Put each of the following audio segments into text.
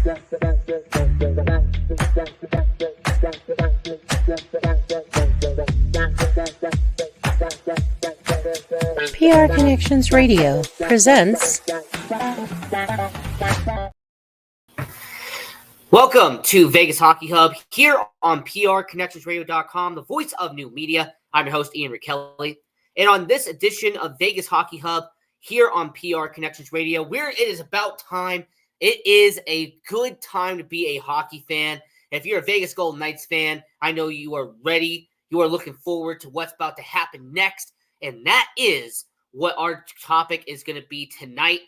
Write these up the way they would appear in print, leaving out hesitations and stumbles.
PR Connections Radio presents. Welcome to Vegas Hockey Hub here on PRConnectionsRadio.com, the voice of new media. I'm your host, Ian Kelly. And on this edition of Vegas Hockey Hub here on PR Connections Radio, where it is about time, it is a good time to be a hockey fan. If you're a Vegas Golden Knights fan, I know you are ready. You are looking forward to what's about to happen next. And that is what our topic is going to be tonight.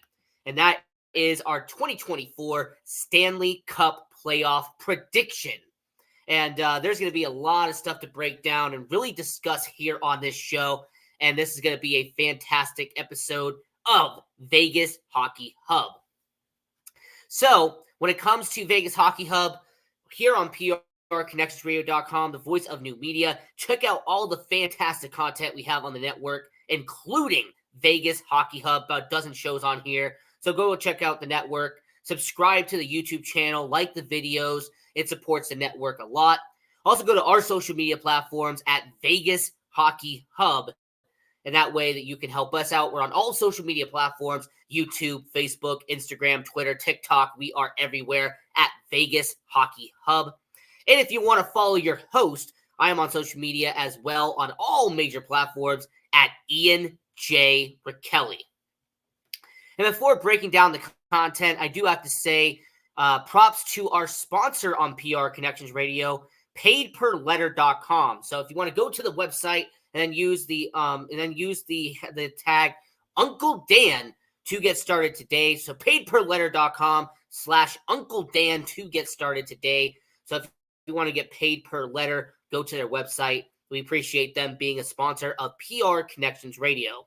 And that is our 2024 Stanley Cup playoff prediction. And there's going to be a lot of stuff to break down and really discuss here on this show. And this is going to be a fantastic episode of Vegas Hockey Hub. So when it comes to Vegas Hockey Hub, here on PRConnectionsRadio.com, the voice of new media, check out all the fantastic content we have on the network, including Vegas Hockey Hub, about a dozen shows on here. So go check out the network, subscribe to the YouTube channel, like the videos. It supports the network a lot. Also go to our social media platforms at Vegas Hockey Hub. And that way that you can help us out. We're on all social media platforms, YouTube, Facebook, Instagram, Twitter, TikTok. We are everywhere at Vegas Hockey Hub. And if you want to follow your host, I am on social media as well on all major platforms at Ian J. Kelly. And before breaking down the content, I do have to say props to our sponsor on PR Connections Radio, paidperletter.com. So if you want to go to the website and then use the tag Uncle Dan to get started today. So paidperletter.com/Uncle Dan to get started today. So if you want to get paid per letter, go to their website. We appreciate them being a sponsor of PR Connections Radio.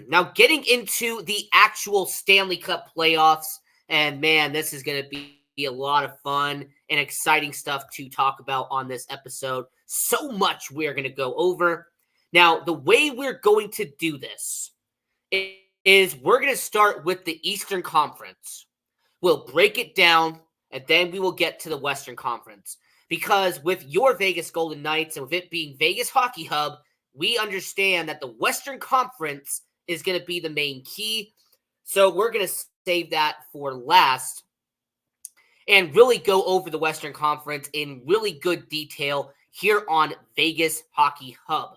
Now, getting into the actual Stanley Cup playoffs, and man, this is going to be a lot of fun and exciting stuff to talk about on this episode. So much we're going to go over. Now, the way we're going to do this is we're going to start with the Eastern Conference. We'll break it down, and then we will get to the Western Conference. Because with your Vegas Golden Knights and with it being Vegas Hockey Hub, we understand that the Western Conference is going to be the main key. So we're going to save that for last and really go over the Western Conference in really good detail here on Vegas Hockey Hub.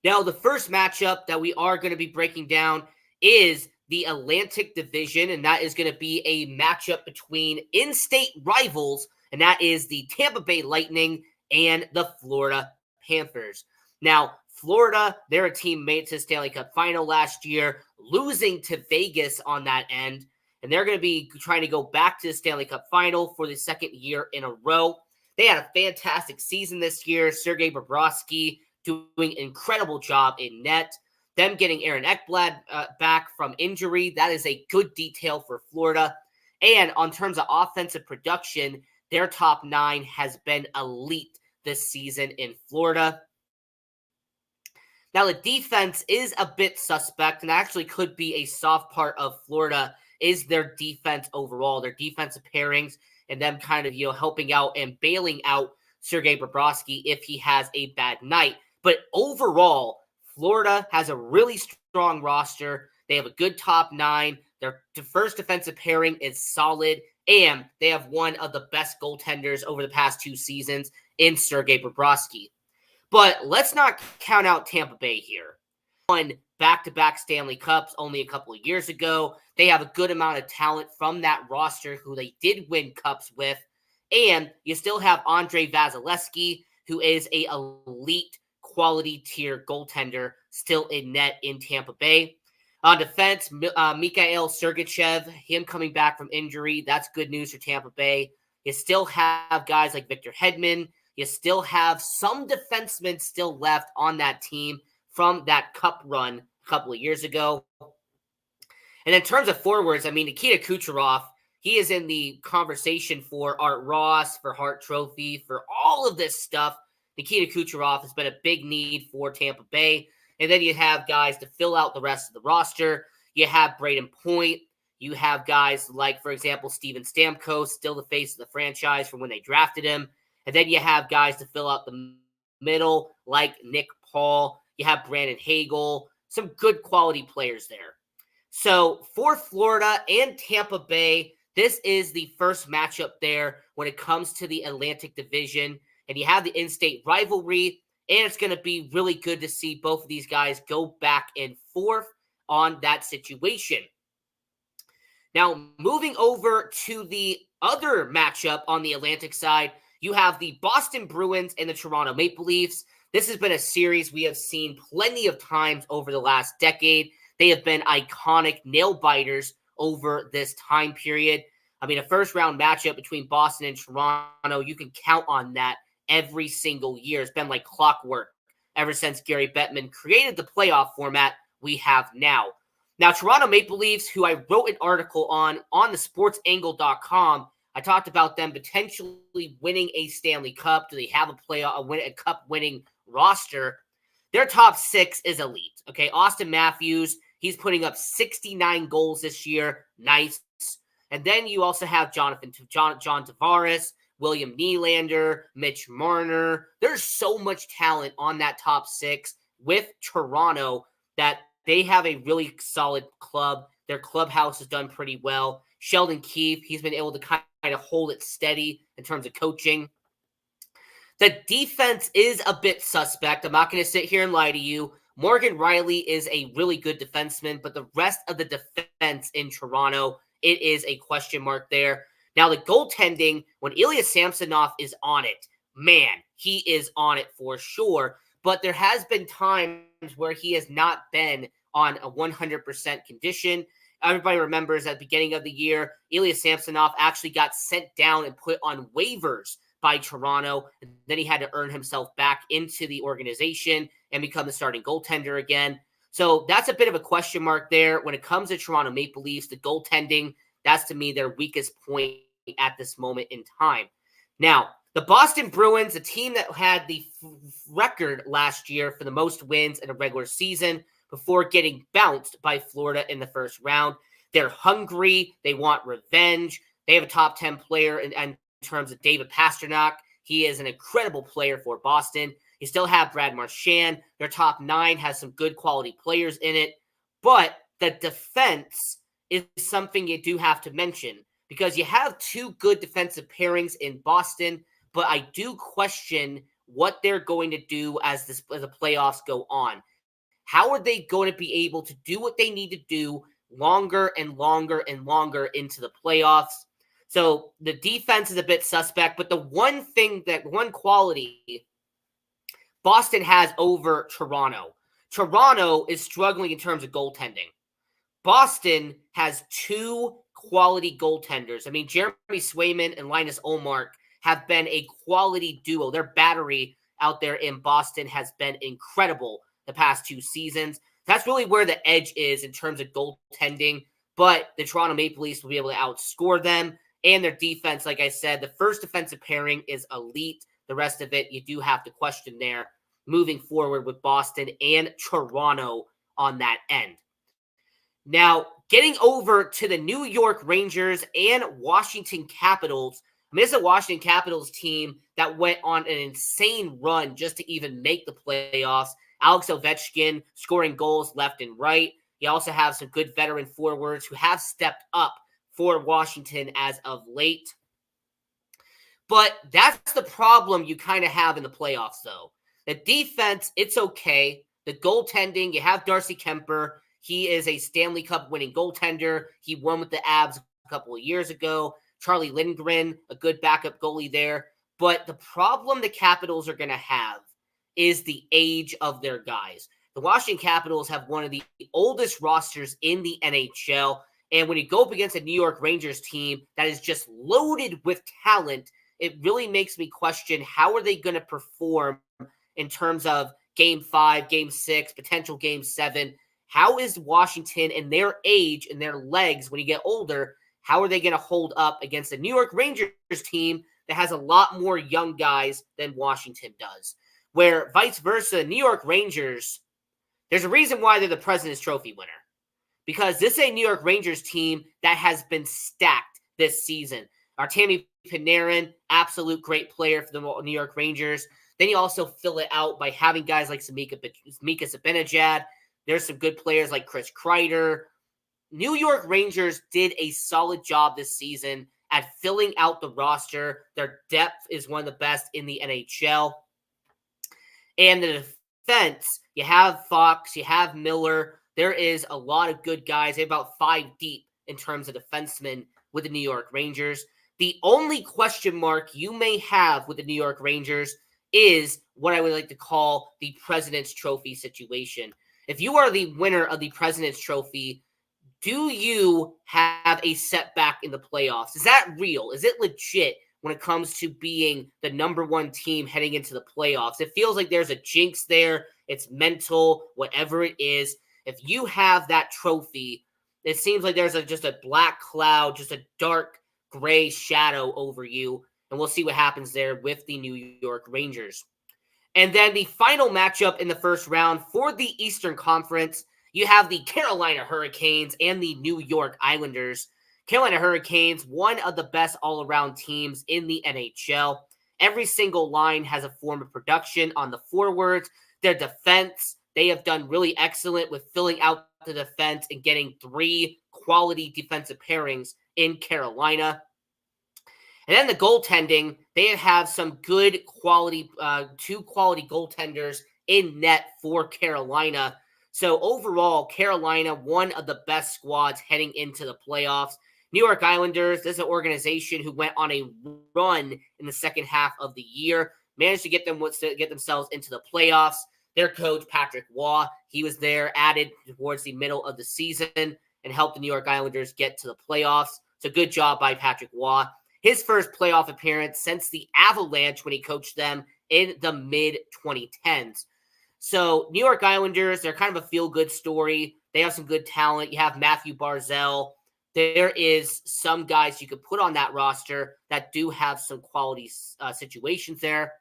Now, the first matchup that we are going to be breaking down is the Atlantic Division, and that is going to be a matchup between in-state rivals, and that is the Tampa Bay Lightning and the Florida Panthers. Now, Florida, they're a team made it to the Stanley Cup final last year, losing to Vegas on that end, and they're going to be trying to go back to the Stanley Cup final for the second year in a row. They had a fantastic season this year. Sergei Bobrovsky doing an incredible job in net. Them getting Aaron Ekblad back from injury, that is a good detail for Florida. And on terms of offensive production, their top nine has been elite this season in Florida. Now, the defense is a bit suspect and actually could be a soft part of Florida is their defense overall, their defensive pairings, and them kind of, helping out and bailing out Sergei Bobrovsky if he has a bad night. But overall, Florida has a really strong roster. They have a good top nine. Their first defensive pairing is solid, and they have one of the best goaltenders over the past two seasons in Sergei Bobrovsky. But let's not count out Tampa Bay here. Won back-to-back Stanley Cups only a couple of years ago. They have a good amount of talent from that roster who they did win cups with. And you still have Andrei Vasilevsky, who is a elite quality tier goaltender still in net in Tampa Bay. On defense, Mikhail Sergachev, him coming back from injury, that's good news for Tampa Bay. You still have guys like Victor Hedman. You still have some defensemen still left on that team from that cup run a couple of years ago. And in terms of forwards, Nikita Kucherov, he is in the conversation for Art Ross, for Hart Trophy, for all of this stuff. Nikita Kucherov has been a big need for Tampa Bay. And then you have guys to fill out the rest of the roster. You have Braden Point. You have guys like, for example, Steven Stamkos, still the face of the franchise from when they drafted him. And then you have guys to fill out the middle like Nick Paul. You have Brandon Hagel, some good quality players there. So for Florida and Tampa Bay, this is the first matchup there when it comes to the Atlantic Division. And you have the in-state rivalry, and it's going to be really good to see both of these guys go back and forth on that situation. Now, moving over to the other matchup on the Atlantic side, you have the Boston Bruins and the Toronto Maple Leafs. This has been a series we have seen plenty of times over the last decade. They have been iconic nail-biters over this time period. I mean, a first-round matchup between Boston and Toronto, you can count on that every single year. It's been like clockwork ever since Gary Bettman created the playoff format we have now. Now, Toronto Maple Leafs, who I wrote an article on the sportsangle.com, I talked about them potentially winning a Stanley Cup. Do they have a cup-winning roster? Their top six is elite. Okay, Austin Matthews, he's putting up 69 goals this year. Nice. And then you also have John Tavares, William Nylander, Mitch Marner. There's so much talent on that top six with Toronto that they have a really solid club. Their clubhouse has done pretty well. Sheldon Keefe, he's been able to kind of hold it steady in terms of coaching. The defense is a bit suspect. I'm not going to sit here and lie to you. Morgan Riley is a really good defenseman, but the rest of the defense in Toronto, it is a question mark there. Now, the goaltending, when Ilya Samsonov is on it, man, he is on it for sure. But there has been times where he has not been on a 100% condition. Everybody remembers at the beginning of the year, Ilya Samsonov actually got sent down and put on waivers by Toronto. And then he had to earn himself back into the organization and become the starting goaltender again. So that's a bit of a question mark there. When it comes to Toronto Maple Leafs, the goaltending, that's to me their weakest point at this moment in time. Now, the Boston Bruins, a team that had the record last year for the most wins in a regular season before getting bounced by Florida in the first round. They're hungry. They want revenge. They have a top 10 player in terms of David Pastrnak. He is an incredible player for Boston. You still have Brad Marchand. Their top 9 has some good quality players in it. But the defense is something you do have to mention because you have 2 good defensive pairings in Boston, but I do question what they're going to do as the playoffs go on. How are they going to be able to do what they need to do longer and longer and longer into the playoffs? So the defense is a bit suspect, but the one quality Boston has over Toronto is struggling in terms of goaltending. Boston has 2 quality goaltenders. I mean, Jeremy Swayman and Linus Ullmark have been a quality duo. Their battery out there in Boston has been incredible the past 2 seasons. That's really where the edge is in terms of goaltending, but the Toronto Maple Leafs will be able to outscore them, and their defense, like I said, the first defensive pairing is elite. The rest of it, you do have to question there moving forward with Boston and Toronto on that end. Now, getting over to the New York Rangers and Washington Capitals. I mean, this is a Washington Capitals team that went on an insane run just to even make the playoffs. Alex Ovechkin scoring goals left and right. You also have some good veteran forwards who have stepped up for Washington as of late. But that's the problem you kind of have in the playoffs, though. The defense, it's okay. The goaltending, you have Darcy Kemper. He is a Stanley Cup winning goaltender. He won with the Avs a couple of years ago. Charlie Lindgren, a good backup goalie there. But the problem the Capitals are going to have is the age of their guys. The Washington Capitals have one of the oldest rosters in the NHL. And when you go up against a New York Rangers team that is just loaded with talent, it really makes me question how are they going to perform in terms of Game 5, Game 6, potential Game 7. How is Washington and their age and their legs when you get older, how are they going to hold up against a New York Rangers team that has a lot more young guys than Washington does? Where vice versa, New York Rangers, there's a reason why they're the President's Trophy winner. because this is a New York Rangers team that has been stacked this season. Artemi Panarin, absolute great player for the New York Rangers. Then you also fill it out by having guys like Mika Zibanejad. There's some good players like Chris Kreider. New York Rangers did a solid job this season at filling out the roster. Their depth is one of the best in the NHL. And the defense, you have Fox, you have Miller. There is a lot of good guys. They have about 5 deep in terms of defensemen with the New York Rangers. The only question mark you may have with the New York Rangers is what I would like to call the President's Trophy situation. If you are the winner of the President's Trophy, do you have a setback in the playoffs? Is that real? Is it legit when it comes to being the number 1 team heading into the playoffs? It feels like there's a jinx there. It's mental, whatever it is. If you have that trophy, it seems like there's just a black cloud, just a dark gray shadow over you. And we'll see what happens there with the New York Rangers. And then the final matchup in the first round for the Eastern Conference, you have the Carolina Hurricanes and the New York Islanders. Carolina Hurricanes, one of the best all-around teams in the NHL. Every single line has a form of production on the forwards. Their defense, they have done really excellent with filling out the defense and getting 3 quality defensive pairings in Carolina. And then the goaltending, they have some good quality, 2 quality goaltenders in net for Carolina. So overall, Carolina, one of the best squads heading into the playoffs. New York Islanders, this is an organization who went on a run in the second half of the year, managed to get themselves into the playoffs. Their coach, Patrick Waugh, he was there, added towards the middle of the season and helped the New York Islanders get to the playoffs. So good job by Patrick Waugh. His first playoff appearance since the Avalanche when he coached them in the mid-2010s. So New York Islanders, they're kind of a feel-good story. They have some good talent. You have Matthew Barzal. There is some guys you could put on that roster that do have some quality situations there.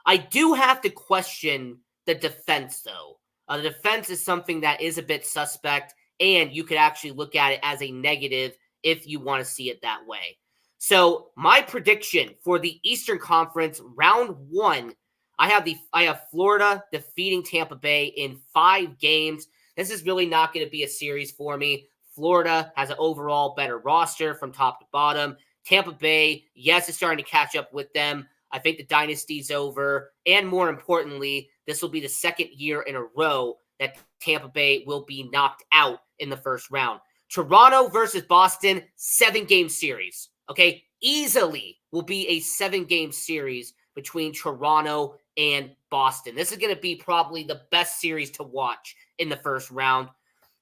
I do have to question the defense, though. The defense is something that is a bit suspect, and you could actually look at it as a negative if you want to see it that way. So my prediction for the Eastern Conference round 1, I have Florida defeating Tampa Bay in 5 games. This is really not going to be a series for me. Florida has an overall better roster from top to bottom. Tampa Bay, yes, it's starting to catch up with them. I think the dynasty's over. And more importantly, this will be the second year in a row that Tampa Bay will be knocked out in the first round. Toronto versus Boston, 7-game series. Okay, easily will be a 7-game series between Toronto and Boston. This is going to be probably the best series to watch in the first round.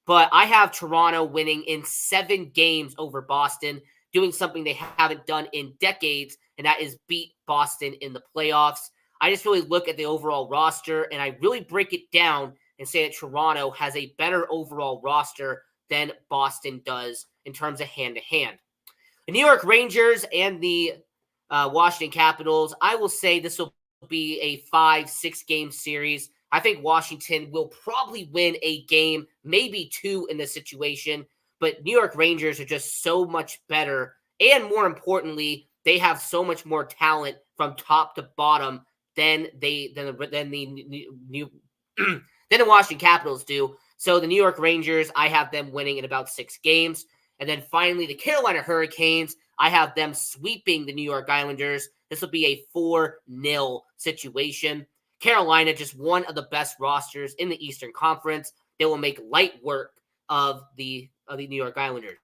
But I have Toronto winning in 7 games over Boston, doing something they haven't done in decades, and that is beat Boston in the playoffs. I just really look at the overall roster, and I really break it down and say that Toronto has a better overall roster than Boston does in terms of hand-to-hand. The New York Rangers and the Washington Capitals, I will say this will be a 5-6 game series. I think Washington will probably win a game, maybe 2 in this situation, but New York Rangers are just so much better, and more importantly, they have so much more talent from top to bottom than the Washington Capitals do. So the New York Rangers, I have them winning in about 6 games. And then finally, the Carolina Hurricanes, I have them sweeping the New York Islanders. This will be a 4-0 situation. Carolina, just one of the best rosters in the Eastern Conference. They will make light work of the New York Islanders.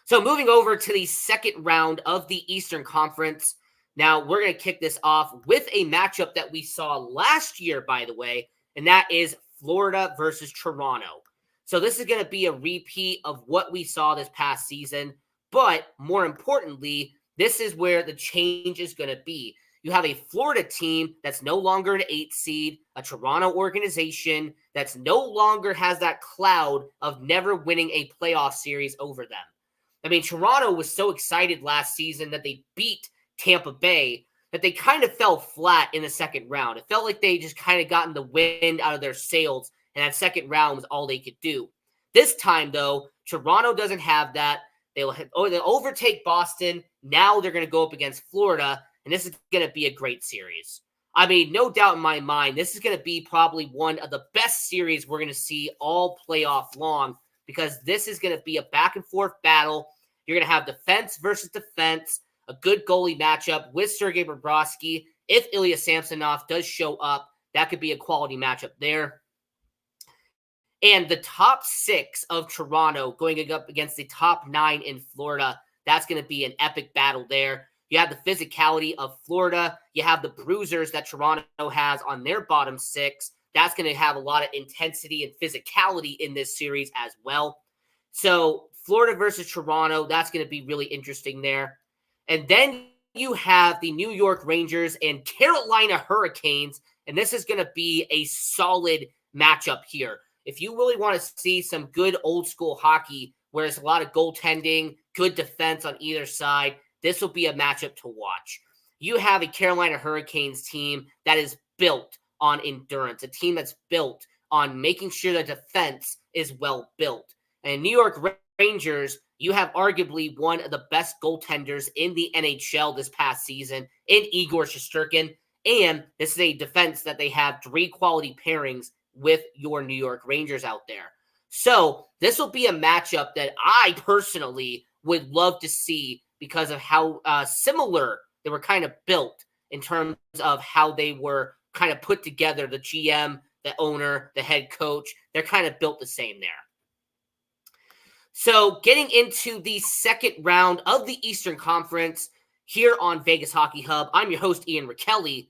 So moving over to the second round of the Eastern Conference. Now, we're going to kick this off with a matchup that we saw last year, by the way, and that is Florida versus Toronto. So this is going to be a repeat of what we saw this past season, but more importantly, this is where the change is going to be. You have a Florida team that's no longer an 8 seed, a Toronto organization that's no longer has that cloud of never winning a playoff series over them. I mean, Toronto was so excited last season that they beat Tampa Bay that they kind of fell flat in the second round. It felt like they just kind of gotten the wind out of their sails and that second round was all they could do. This time, though, Toronto doesn't have that. They'll overtake Boston. Now they're going to go up against Florida, and this is going to be a great series. I mean, no doubt in my mind, this is going to be probably one of the best series we're going to see all playoff long, because this is going to be a back-and-forth battle. You're going to have defense versus defense, a good goalie matchup with Sergei Bobrovsky. If Ilya Samsonov does show up, that could be a quality matchup there. And the top 6 of Toronto going up against the top 9 in Florida, that's going to be an epic battle there. You have the physicality of Florida. You have the bruisers that Toronto has on their bottom 6. That's going to have a lot of intensity and physicality in this series as well. So Florida versus Toronto, that's going to be really interesting there. And then you have the New York Rangers and Carolina Hurricanes, and this is going to be a solid matchup here. If you really want to see some good old school hockey, where it's a lot of goaltending, good defense on either side, this will be a matchup to watch. You have a Carolina Hurricanes team that is built on endurance, a team that's built on making sure the defense is well built. And New York Rangers, you have arguably one of the best goaltenders in the NHL this past season in Igor Shesterkin, and this is a defense that they have 3 quality pairings with your New York Rangers out there. So this will be a matchup that I personally would love to see, because of how similar they were kind of built in terms of how they were kind of put together. The GM, the owner, the head coach, they're kind of built the same there. So getting into the second round of the Eastern Conference here on Vegas Hockey Hub, I'm your host, Ian Rickelli.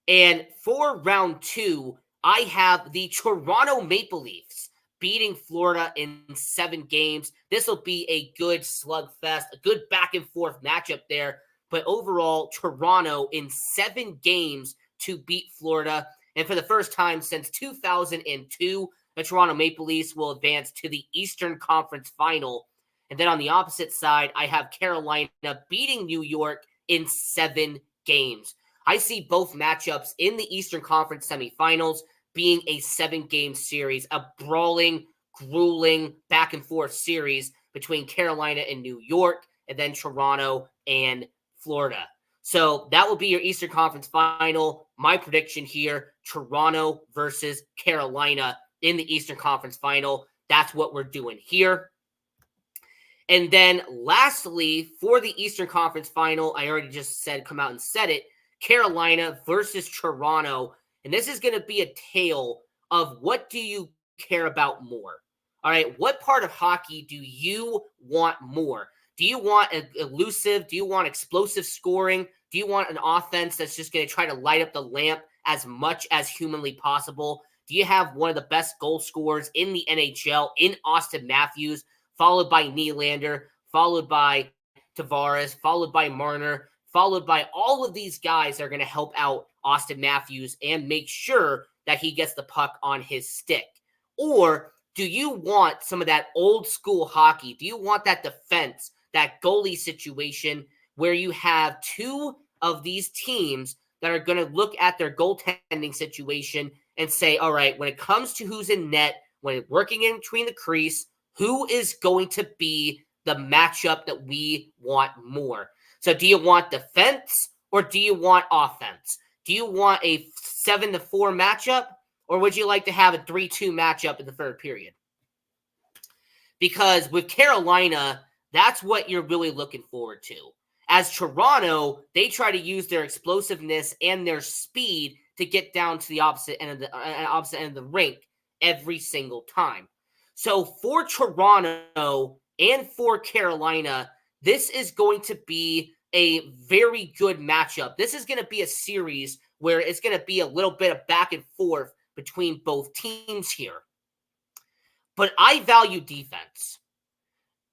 And for round 2, I have the Toronto Maple Leafs beating Florida in 7 games. This will be a good slugfest, a good back-and-forth matchup there. But overall, Toronto in 7 games to beat Florida. And for the first time since 2002, the Toronto Maple Leafs will advance to the Eastern Conference Final. And then on the opposite side, I have Carolina beating New York in 7 games. I see both matchups in the Eastern Conference semifinals being a 7-game series, a brawling, grueling, back-and-forth series between Carolina and New York, and then Toronto and Florida. So that will be your Eastern Conference Final. My prediction here, Toronto versus Carolina in the Eastern Conference Final. That's what we're doing here. And then lastly, for the Eastern Conference Final, I already just said, come out and said it, Carolina versus Toronto. And this is going to be a tale of what do you care about more? All right, what part of hockey do you want more? Do you want elusive? Do you want explosive scoring? Do you want an offense that's just going to try to light up the lamp as much as humanly possible? Do you have one of the best goal scorers in the NHL in Austin Matthews, followed by Nylander, followed by Tavares, followed by Marner, followed by all of these guys that are going to help out Austin Matthews and make sure that he gets the puck on his stick? Or do you want some of that old school hockey? Do you want that defense, that goalie situation where you have 2 of these teams that are going to look at their goaltending situation and say, all right, when it comes to who's in net, when working in between the crease, who is going to be the matchup that we want more? So do you want defense or do you want offense? Do you want a 7-4 matchup, or would you like to have a 3-2 matchup in the third period? Because with Carolina, that's what you're really looking forward to. As Toronto, they try to use their explosiveness and their speed to get down to the opposite end of the rink every single time. So for Toronto and for Carolina, this is going to be a very good matchup. This is going to be a series where it's going to be a little bit of back and forth between both teams here. But I value defense.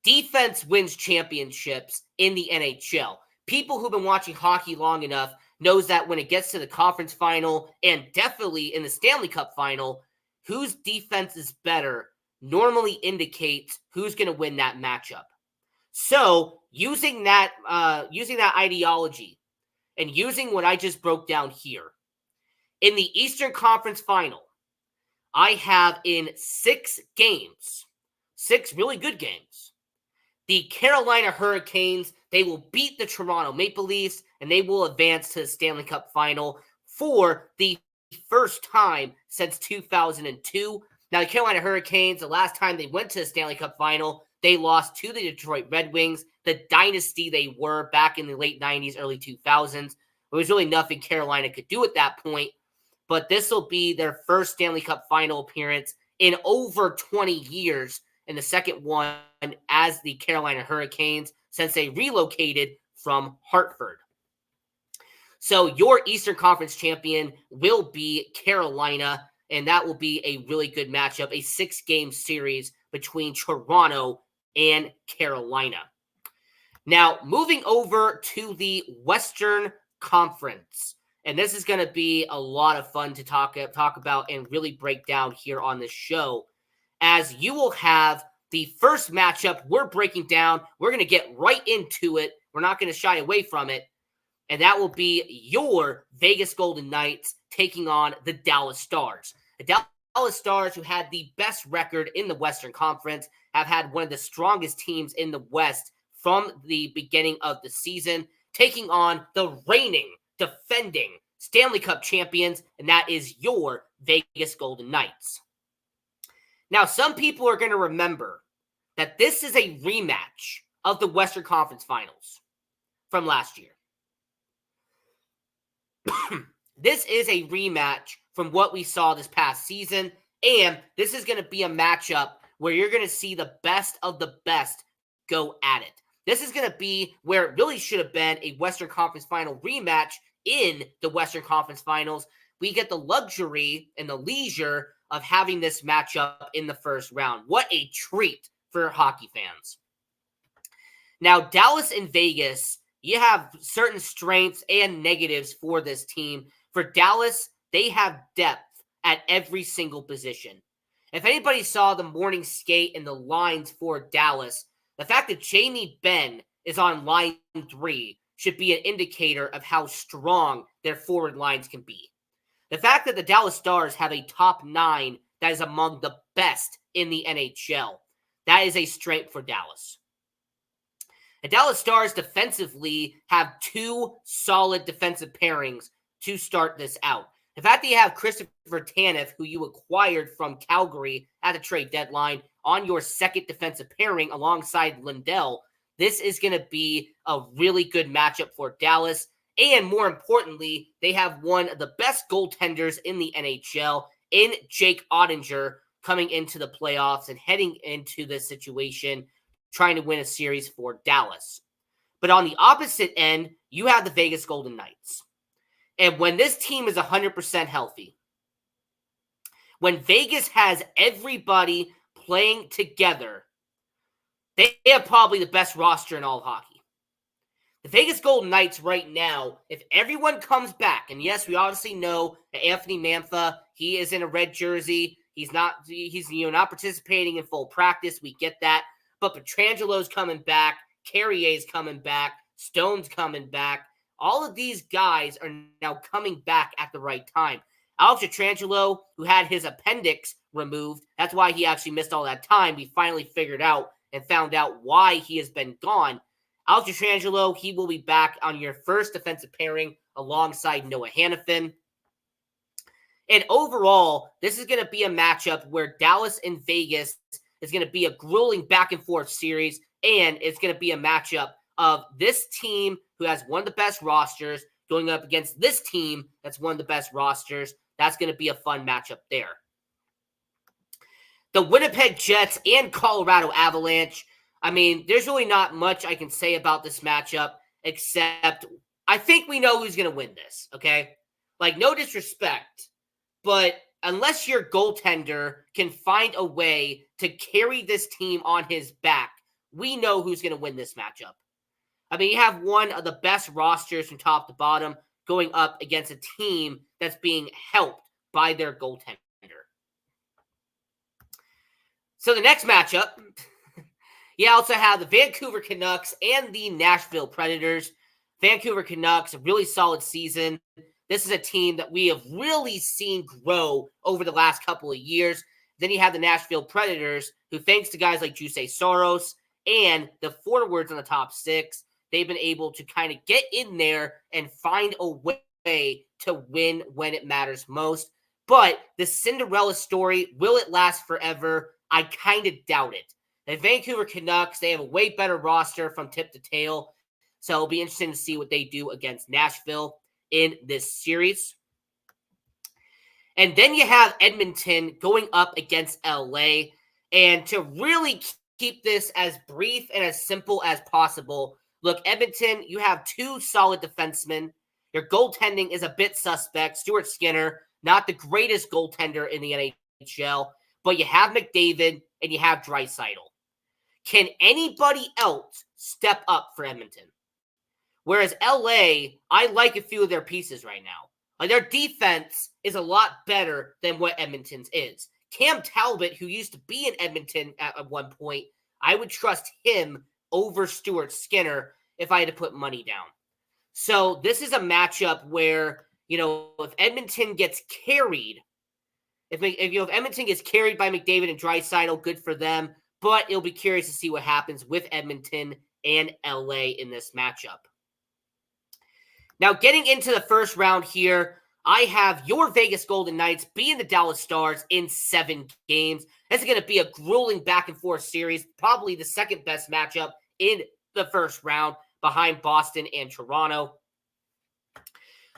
Defense wins championships in the NHL. People who've been watching hockey long enough knows that when it gets to the conference final and definitely in the Stanley Cup final, whose defense is better normally indicates who's going to win that matchup. So using that ideology and using what I just broke down here, in the Eastern Conference Final, I have in 6 games, 6 really good games, the Carolina Hurricanes, they will beat the Toronto Maple Leafs, and they will advance to the Stanley Cup Final for the first time since 2002. Now, the Carolina Hurricanes, the last time they went to the Stanley Cup Final, they lost to the Detroit Red Wings, the dynasty they were back in the late 90s, early 2000s. There was really nothing Carolina could do at that point, but this will be their first Stanley Cup Final appearance in over 20 years, and the second one as the Carolina Hurricanes since they relocated from Hartford. So your Eastern Conference champion will be Carolina, and that will be a really good matchup, a 6-game series between Toronto and Carolina. Now, moving over to the Western Conference, and this is going to be a lot of fun to talk about and really break down here on this show, as you will have the first matchup we're breaking down. We're going to get right into it. We're not going to shy away from it. And that will be your Vegas Golden Knights taking on the Dallas Stars. The Dallas Stars, who had the best record in the Western Conference, have had one of the strongest teams in the West from the beginning of the season, taking on the reigning, defending Stanley Cup champions, and that is your Vegas Golden Knights. Now, some people are going to remember that this is a rematch of the Western Conference Finals from last year. This is a rematch from what we saw this past season, and this is going to be a matchup where you're going to see the best of the best go at it. This is going to be where it really should have been a Western Conference Final rematch in the Western Conference Finals. We get the luxury and the leisure of having this matchup in the first round. What a treat for hockey fans. Now, Dallas and Vegas, you have certain strengths and negatives for this team. For Dallas, they have depth at every single position. If anybody saw the morning skate and the lines for Dallas, the fact that Jamie Benn is on line 3 should be an indicator of how strong their forward lines can be. The fact that the Dallas Stars have a top 9 that is among the best in the NHL, that is a strength for Dallas. The Dallas Stars defensively have 2 solid defensive pairings to start this out. The fact that you have Christopher Tanev, who you acquired from Calgary at the trade deadline, on your second defensive pairing alongside Lindell, this is going to be a really good matchup for Dallas. And more importantly, they have one of the best goaltenders in the NHL in Jake Ottinger coming into the playoffs and heading into this situation, trying to win a series for Dallas. But on the opposite end, you have the Vegas Golden Knights. And when this team is 100% healthy, when Vegas has everybody playing together, they have probably the best roster in all of hockey. The Vegas Golden Knights right now, if everyone comes back, and yes, we obviously know that Anthony Mantha, he is in a red jersey. He's not participating in full practice. We get that. But Petrangelo's coming back. Carrier's coming back. Stone's coming back. All of these guys are now coming back at the right time. Alex Pietrangelo, who had his appendix removed, that's why he actually missed all that time. We finally figured out and found out why he has been gone. Alex Pietrangelo, he will be back on your first defensive pairing alongside Noah Hannafin. And overall, this is going to be a matchup where Dallas and Vegas is going to be a grueling back-and-forth series, and it's going to be a matchup of this team who has one of the best rosters going up against this team that's one of the best rosters. That's going to be a fun matchup there. The Winnipeg Jets and Colorado Avalanche, I mean, there's really not much I can say about this matchup, except I think we know who's going to win this, okay? Like, no disrespect, but unless your goaltender can find a way to carry this team on his back, we know who's going to win this matchup. I mean, you have one of the best rosters from top to bottom going up against a team that's being helped by their goaltender. So the next matchup, you also have the Vancouver Canucks and the Nashville Predators. Vancouver Canucks, a really solid season. This is a team that we have really seen grow over the last couple of years. Then you have the Nashville Predators, who thanks to guys like Juuse Saros and the forwards on the top six, they've been able to kind of get in there and find a way to win when it matters most. But the Cinderella story, will it last forever? I kind of doubt it. The Vancouver Canucks, they have a way better roster from tip to tail. So it'll be interesting to see what they do against Nashville in this series. And then you have Edmonton going up against LA. And to really keep this as brief and as simple as possible, look, Edmonton, you have two solid defensemen. Your goaltending is a bit suspect. Stuart Skinner, not the greatest goaltender in the NHL, but you have McDavid and you have Draisaitl. Can anybody else step up for Edmonton? Whereas LA, I like a few of their pieces right now. Like, their defense is a lot better than what Edmonton's is. Cam Talbot, who used to be in Edmonton at one point, I would trust him over Stuart Skinner if I had to put money down. So this is a matchup where, if Edmonton gets carried, if Edmonton gets carried by McDavid and Draisaitl, good for them. But it'll be curious to see what happens with Edmonton and LA in this matchup. Now, getting into the first round here, I have your Vegas Golden Knights beating the Dallas Stars in 7 games. This is going to be a grueling back-and-forth series, probably the second best matchup in the first round behind Boston and Toronto.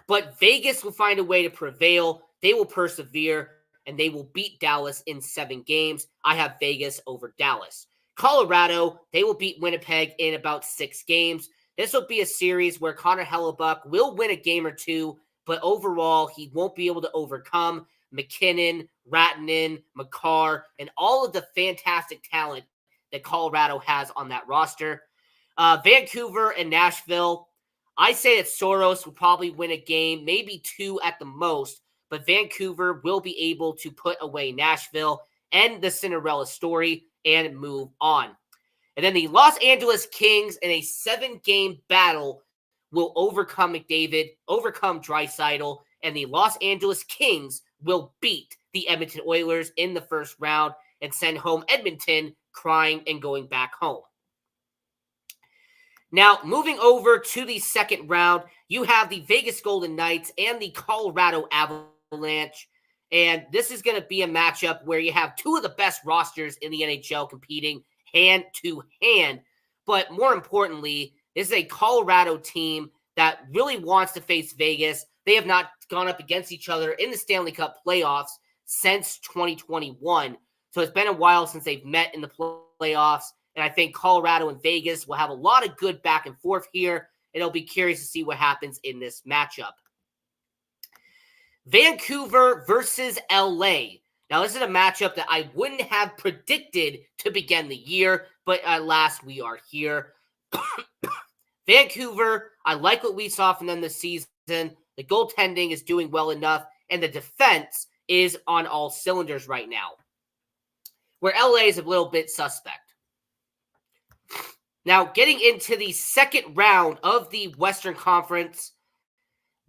But Vegas will find a way to prevail. They will persevere, and they will beat Dallas in 7 games. I have Vegas over Dallas. Colorado, they will beat Winnipeg in about 6 games. This will be a series where Connor Hellebuyck will win a game or two, but overall, he won't be able to overcome McKinnon, Rantanen, Makar, and all of the fantastic talent that Colorado has on that roster. Vancouver and Nashville, I say that Saros will probably win a game, maybe 2 at the most, but Vancouver will be able to put away Nashville, end the Cinderella story, and move on. And then the Los Angeles Kings in a 7-game battle will overcome McDavid, overcome Draisaitl, and the Los Angeles Kings will beat the Edmonton Oilers in the first round and send home Edmonton crying and going back home. Now, moving over to the second round, you have the Vegas Golden Knights and the Colorado Avalanche. And this is going to be a matchup where you have two of the best rosters in the NHL competing hand to hand. But more importantly, this is a Colorado team that really wants to face Vegas. They have not gone up against each other in the Stanley Cup playoffs since 2021. So it's been a while since they've met in the playoffs. And I think Colorado and Vegas will have a lot of good back and forth here. And it'll be curious to see what happens in this matchup. Vancouver versus LA. Now, this is a matchup that I wouldn't have predicted to begin the year, but at last we are here. Vancouver, I like what we saw from them this season. The goaltending is doing well enough, and the defense is on all cylinders right now, where LA is a little bit suspect. Now, getting into the second round of the Western Conference,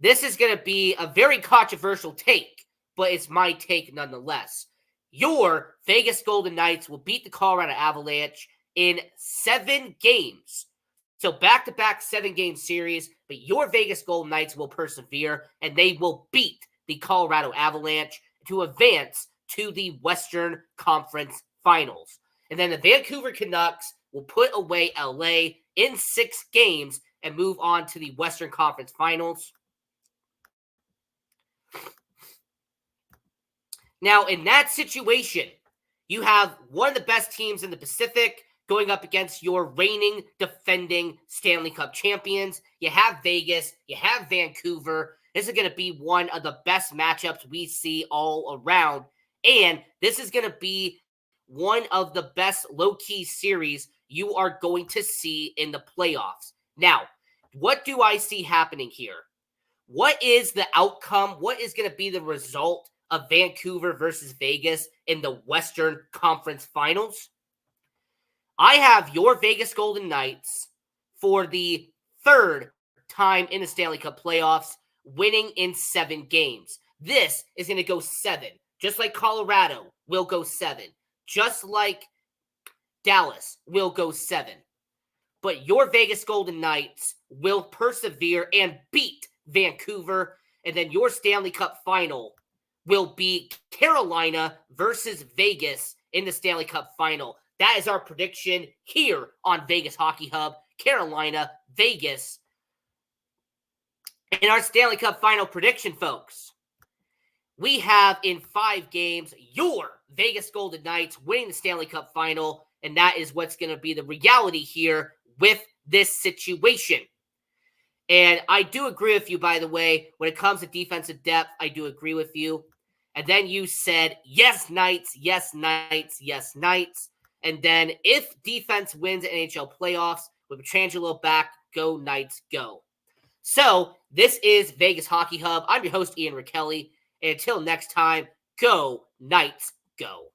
this is going to be a very controversial take, but it's my take nonetheless. Your Vegas Golden Knights will beat the Colorado Avalanche in 7 games. So back-to-back 7-game series, but your Vegas Golden Knights will persevere, and they will beat the Colorado Avalanche to advance to the Western Conference Finals. And then the Vancouver Canucks will put away LA in 6 games and move on to the Western Conference Finals. Now, in that situation, you have one of the best teams in the Pacific going up against your reigning, defending Stanley Cup champions. You have Vegas. You have Vancouver. This is going to be one of the best matchups we see all around. And this is going to be one of the best low-key series you are going to see in the playoffs. Now, what do I see happening here? What is the outcome? What is going to be the result of Vancouver versus Vegas in the Western Conference Finals? I have your Vegas Golden Knights for the 3rd time in the Stanley Cup playoffs, winning in 7 games. This is going to go 7, just like Colorado will go 7, just like Dallas will go 7. But your Vegas Golden Knights will persevere and beat Vancouver, and then your Stanley Cup final will be Carolina versus Vegas in the Stanley Cup final. That is our prediction here on Vegas Hockey Hub. Carolina, Vegas. In our Stanley Cup final prediction, folks, we have in 5 games your Vegas Golden Knights winning the Stanley Cup final, and that is what's going to be the reality here with this situation. And I do agree with you, by the way, when it comes to defensive depth, I do agree with you. And then you said, yes, Knights, yes, Knights, yes, Knights. And then if defense wins NHL playoffs with Petrangelo back, go Knights, go. So this is Vegas Hockey Hub. I'm your host, Ian Rakelli. And until next time, go Knights, go.